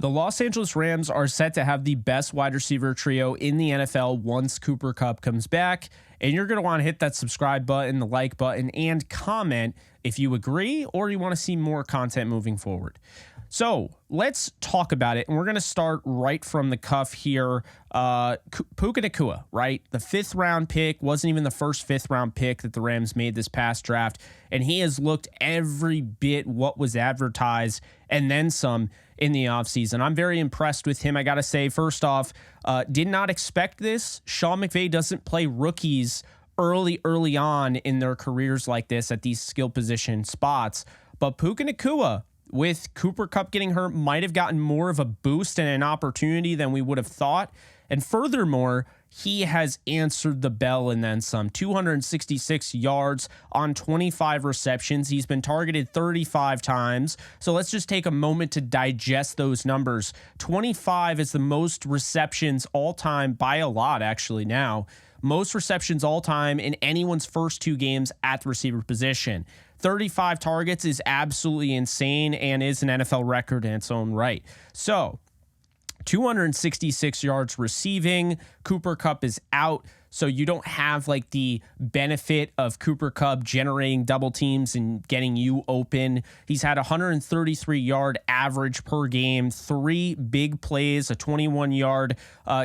The Los Angeles Rams are set to have the best wide receiver trio in the NFL once Cooper Kupp comes back. And you're going to want to hit that subscribe button, the like button, and comment if you agree or you want to see more content moving forward. So let's talk about it. And we're going to start right from the cuff here. Puka Nacua, right? The 5th round pick, wasn't even the first 5th round pick that the Rams made this past draft. And he has looked every bit what was advertised and then some in the offseason. I'm very impressed with him. I got to say, first off, did not expect this. Sean McVay doesn't play rookies early on in their careers like this at these skill position spots. But Puka Nacua, with Cooper Kupp getting hurt, might have gotten more of a boost and an opportunity than we would have thought. And furthermore, he has answered the bell and then some. 266 yards on 25 receptions. He's been targeted 35 times. So let's just take a moment to digest those numbers. 25 is the most receptions all time by a lot, actually, now. Most receptions all time in anyone's first 2 games at the receiver position. 35 targets is absolutely insane and is an NFL record in its own right. So 266 yards receiving. Cooper Kupp is out, so you don't have like the benefit of Cooper Kupp generating double teams and getting you open. He's had 133-yard average per game, 3 big plays, a 21-yard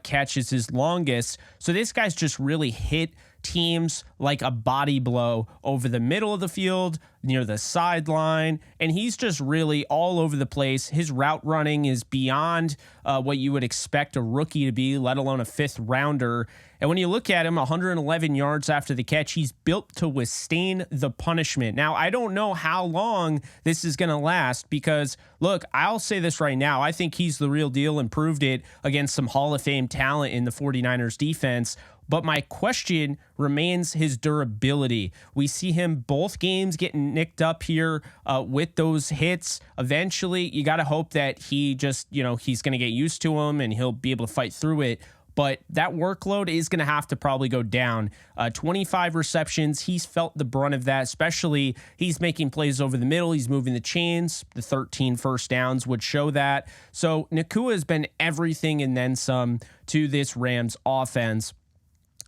catch is his longest. So this guy's just really hit teams like a body blow over the middle of the field, near the sideline, and he's just really all over the place. His route running is beyond what you would expect a rookie to be, let alone a 5th rounder. And when you look at him, 111 yards after the catch, he's built to withstand the punishment. Now, I don't know how long this is going to last because, look, I'll say this right now. I think he's the real deal and proved it against some Hall of Fame talent in the 49ers defense. But my question remains his durability. We see him both games getting nicked up here with those hits. Eventually, you got to hope that he just, he's going to get used to them and he'll be able to fight through it. But that workload is going to have to probably go down. 25 receptions, he's felt the brunt of that, especially he's making plays over the middle. He's moving the chains. The 13 first downs would show that. So Nacua has been everything and then some to this Rams offense.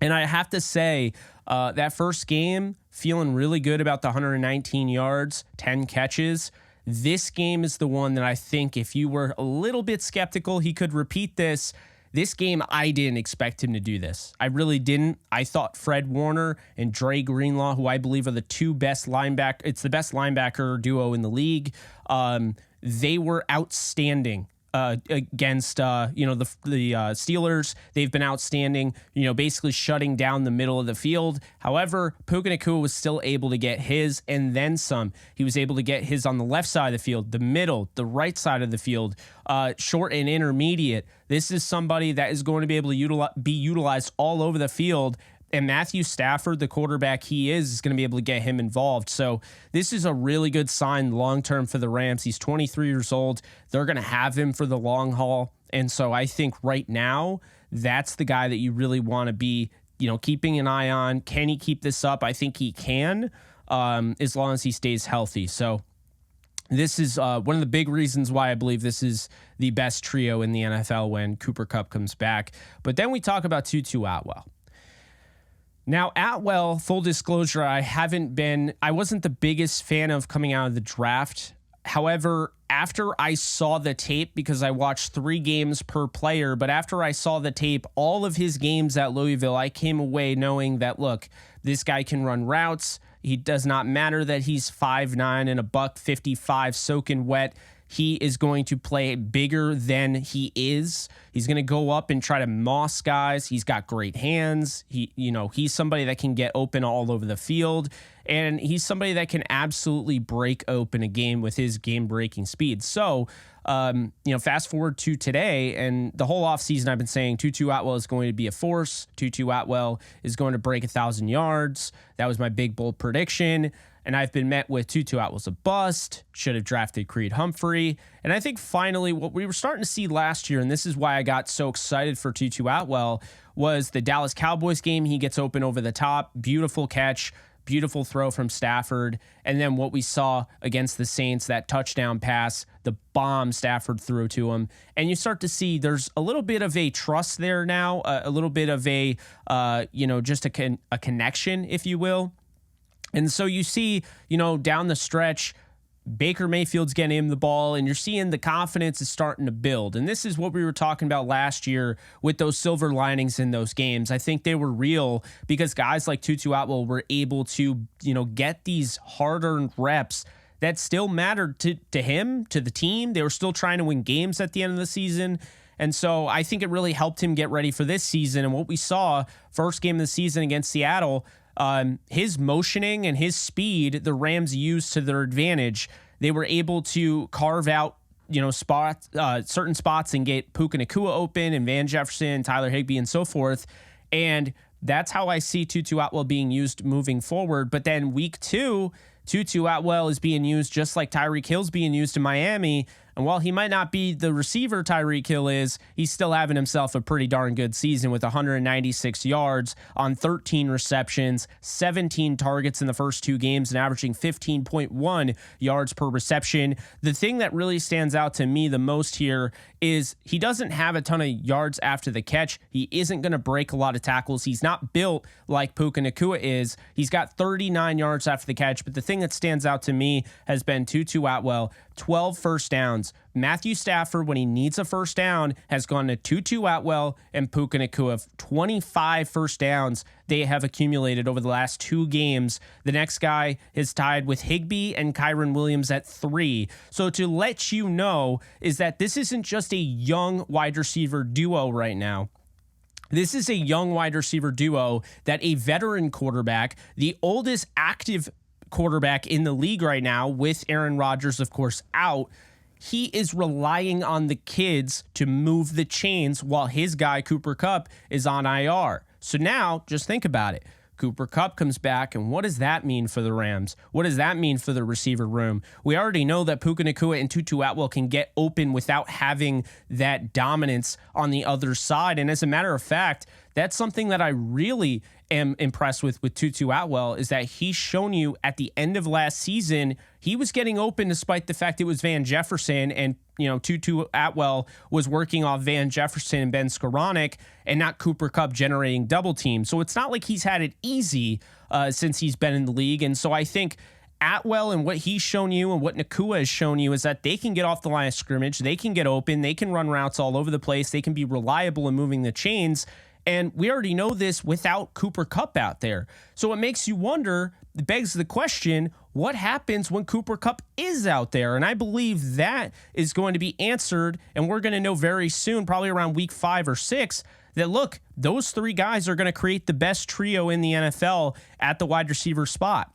And I have to say, that first game, feeling really good about the 119 yards, 10 catches. This game is the one that I think if you were a little bit skeptical he could repeat this. This game, I didn't expect him to do this. I really didn't. I thought Fred Warner and Dre Greenlaw, who I believe are the 2 best linebacker, it's the best linebacker duo in the league. They were outstanding. Against the Steelers. They've been outstanding, basically shutting down the middle of the field. However, Puka Nacua was still able to get his and then some. He was able to get his on the left side of the field, the middle, the right side of the field, short and intermediate. This is somebody that is going to be able to be utilized all over the field. And Matthew Stafford, the quarterback he is going to be able to get him involved. So this is a really good sign long-term for the Rams. He's 23 years old. They're going to have him for the long haul. And so I think right now, that's the guy that you really want to be, keeping an eye on. Can he keep this up? I think he can, as long as he stays healthy. So this is one of the big reasons why I believe this is the best trio in the NFL when Cooper Kupp comes back. But then we talk about Tutu Atwell. Now, Atwell, full disclosure, I wasn't the biggest fan of coming out of the draft. However, after I saw the tape, because I watched 3 games per player, but after I saw the tape, all of his games at Louisville, I came away knowing that, look, this guy can run routes. He does not matter that he's 5'9" and a $155 soaking wet. He is going to play bigger than he is. He's going to go up and try to moss guys. He's got great hands. He's somebody that can get open all over the field. And he's somebody that can absolutely break open a game with his game-breaking speed. So, fast forward to today, and the whole offseason I've been saying Tutu Atwell is going to be a force. Tutu Atwell is going to break 1,000 yards. That was my big, bold prediction. And I've been met with Tutu Atwell's a bust, should have drafted Creed Humphrey. And I think finally what we were starting to see last year, and this is why I got so excited for Tutu Atwell, was the Dallas Cowboys game. He gets open over the top, beautiful catch, beautiful throw from Stafford. And then what we saw against the Saints, that touchdown pass, the bomb Stafford threw to him. And you start to see there's a little bit of a trust there now, a little bit of a, just a connection, if you will. And so you see, down the stretch, Baker Mayfield's getting him the ball, and you're seeing the confidence is starting to build. And this is what we were talking about last year with those silver linings in those games. I think they were real because guys like Tutu Atwell were able to, get these hard-earned reps that still mattered to him, to the team. They were still trying to win games at the end of the season. And so I think it really helped him get ready for this season. And what we saw, first game of the season against Seattle, his motioning and his speed, the Rams used to their advantage. They were able to carve out, certain spots and get Puka Nacua open and Van Jefferson, Tyler Higbee, and so forth. And that's how I see Tutu Atwell being used moving forward. But then week 2, Tutu Atwell is being used just like Tyreek Hill's being used in Miami. And while he might not be the receiver Tyreek Hill is, he's still having himself a pretty darn good season with 196 yards on 13 receptions, 17 targets in the first 2 games, and averaging 15.1 yards per reception. The thing that really stands out to me the most here is he doesn't have a ton of yards after the catch. He isn't going to break a lot of tackles. He's not built like Puka Nacua is. He's got 39 yards after the catch, but the thing that stands out to me has been Tutu Atwell, 12 first downs. Matthew Stafford, when he needs a first down, has gone to Tutu Atwell and Puka Nacua. 25 first downs they have accumulated over the last 2 games. The next guy is tied with Higbee and Kyren Williams at 3. So to let you know is that this isn't just a young wide receiver duo right now. This is a young wide receiver duo that a veteran quarterback, the oldest active quarterback in the league right now, with Aaron Rodgers, of course, out, he is relying on the kids to move the chains while his guy, Cooper Kupp, is on IR. So now, just think about it. Cooper Kupp comes back, and what does that mean for the Rams? What does that mean for the receiver room? We already know that Puka Nacua and Tutu Atwell can get open without having that dominance on the other side. And as a matter of fact, that's something that I really am impressed with Tutu Atwell, is that he's shown you at the end of last season, he was getting open despite the fact it was Van Jefferson, and Tutu Atwell was working off Van Jefferson and Ben Skoranek and not Cooper Kupp generating double teams. So it's not like he's had it easy since he's been in the league. And so I think Atwell and what he's shown you and what Nacua has shown you is that they can get off the line of scrimmage, they can get open, they can run routes all over the place, they can be reliable in moving the chains. And we already know this without Cooper Kupp out there. So it makes you wonder, it begs the question, what happens when Cooper Kupp is out there? And I believe that is going to be answered, and we're going to know very soon, probably around week 5 or 6, that look, those 3 guys are going to create the best trio in the NFL at the wide receiver spot.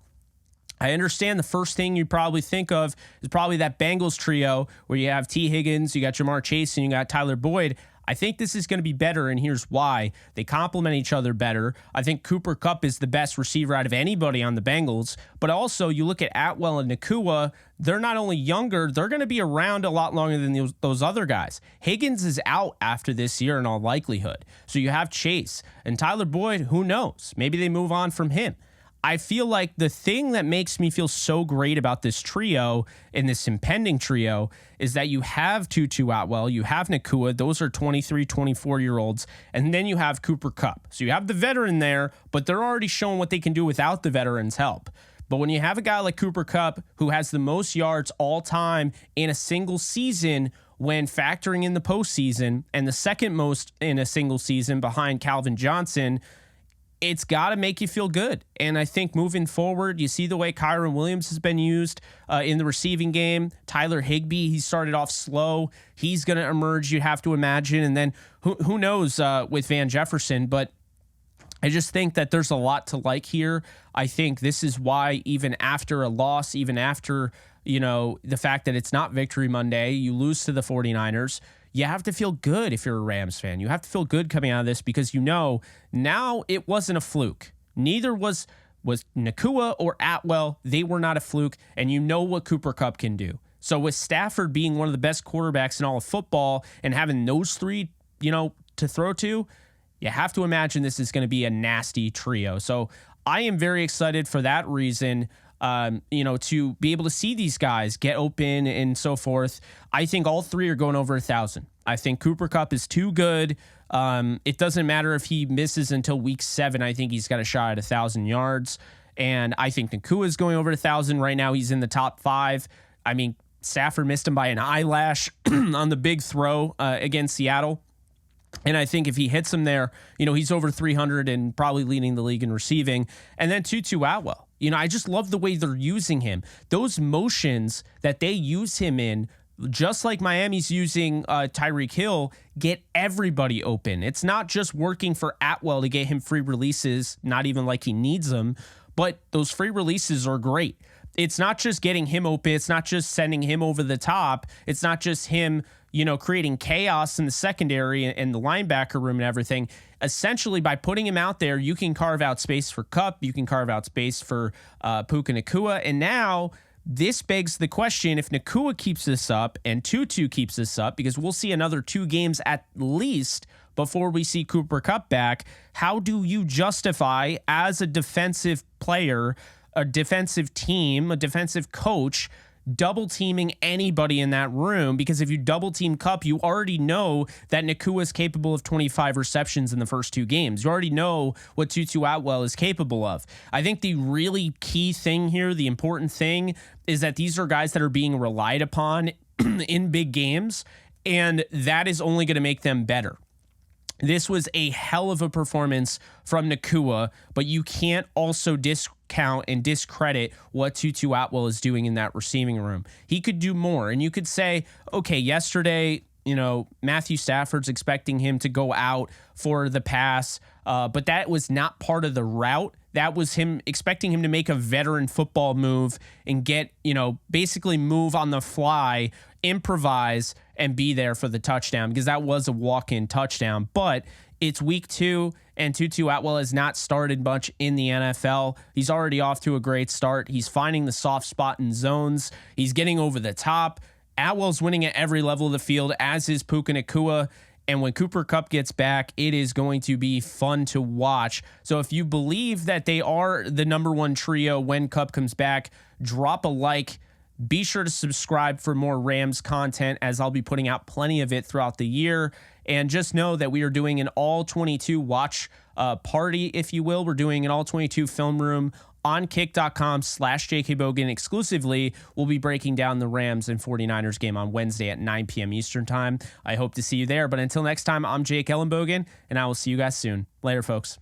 I understand the first thing you probably think of is probably that Bengals trio where you have T. Higgins, you got Jamar Chase, and you got Tyler Boyd. I think this is going to be better, and here's why. They complement each other better. I think Cooper Kupp is the best receiver out of anybody on the Bengals, but also you look at Atwell and Nacua, they're not only younger, they're going to be around a lot longer than those other guys. Higgins is out after this year in all likelihood. So you have Chase, and Tyler Boyd, who knows? Maybe they move on from him. I feel like the thing that makes me feel so great about this trio and this impending trio is that you have Tutu Atwell, you have Nacua, those are 23, 24-year-olds, and then you have Cooper Kupp. So you have the veteran there, but they're already showing what they can do without the veteran's help. But when you have a guy like Cooper Kupp, who has the most yards all time in a single season when factoring in the postseason, and the second most in a single season behind Calvin Johnson, it's got to make you feel good. And I think moving forward, you see the way Kyren Williams has been used in the receiving game. Tyler Higbee, he started off slow. He's going to emerge, you have to imagine. And then who knows with Van Jefferson. But I just think that there's a lot to like here. I think this is why even after a loss, even after, the fact that it's not Victory Monday, you lose to the 49ers, you have to feel good if you're a Rams fan. You have to feel good coming out of this because now it wasn't a fluke. Neither was Nacua or Atwell. They were not a fluke, and you know what Cooper Kupp can do. So with Stafford being one of the best quarterbacks in all of football and having those 3, to throw to, you have to imagine this is going to be a nasty trio. So I am very excited for that reason. To be able to see these guys get open and so forth. I think all three are going over 1,000. I think Cooper Kupp is too good. It doesn't matter if he misses until week 7. I think he's got a shot at 1,000 yards. And I think Nacua is going over 1,000 right now. He's in the top 5. I mean, Stafford missed him by an eyelash on the big throw against Seattle. And I think if he hits him there, he's over 300 and probably leading the league in receiving. And then Tutu Atwell. I just love the way they're using him. Those motions that they use him in, just like Miami's using Tyreek Hill, get everybody open. It's not just working for Atwell to get him free releases, not even like he needs them, but those free releases are great. It's not just getting him open. It's not just sending him over the top. It's not just him, creating chaos in the secondary and the linebacker room and everything. Essentially, by putting him out there, you can carve out space for Kupp. You can carve out space for Puka Nacua. And now this begs the question, if Nacua keeps this up and Tutu keeps this up, because we'll see another 2 games at least before we see Cooper Kupp back, how do you justify as a defensive player, a defensive team, a defensive coach, double teaming anybody in that room? Because if you double team Kupp, you already know that Nacua is capable of 25 receptions in the first 2 games. You already know what Tutu Atwell is capable of. I think the really key thing here, the important thing, is that these are guys that are being relied upon in big games, and that is only going to make them better. This was a hell of a performance from Nacua, but you can't also discount and discredit what Tutu Atwell is doing in that receiving room. He could do more, and you could say, okay, yesterday, Matthew Stafford's expecting him to go out for the pass, but that was not part of the route. That was him expecting him to make a veteran football move and get, basically move on the fly, improvise, and be there for the touchdown, because that was a walk-in touchdown. But it's week 2, and Tutu Atwell has not started much in the NFL. He's already off to a great start. He's finding the soft spot in zones. He's getting over the top. Atwell's winning at every level of the field, as is Puka Nacua. And when Cooper Kupp gets back, it is going to be fun to watch. So if you believe that they are the number 1 trio when Kupp comes back, drop a like. Be sure to subscribe for more Rams content, as I'll be putting out plenty of it throughout the year. And just know that we are doing an all-22 watch party, if you will. We're doing an all-22 film room on kick.com/JKBogan exclusively. We'll be breaking down the Rams and 49ers game on Wednesday at 9 p.m. Eastern time. I hope to see you there. But until next time, I'm Jake Ellenbogen, and I will see you guys soon. Later, folks.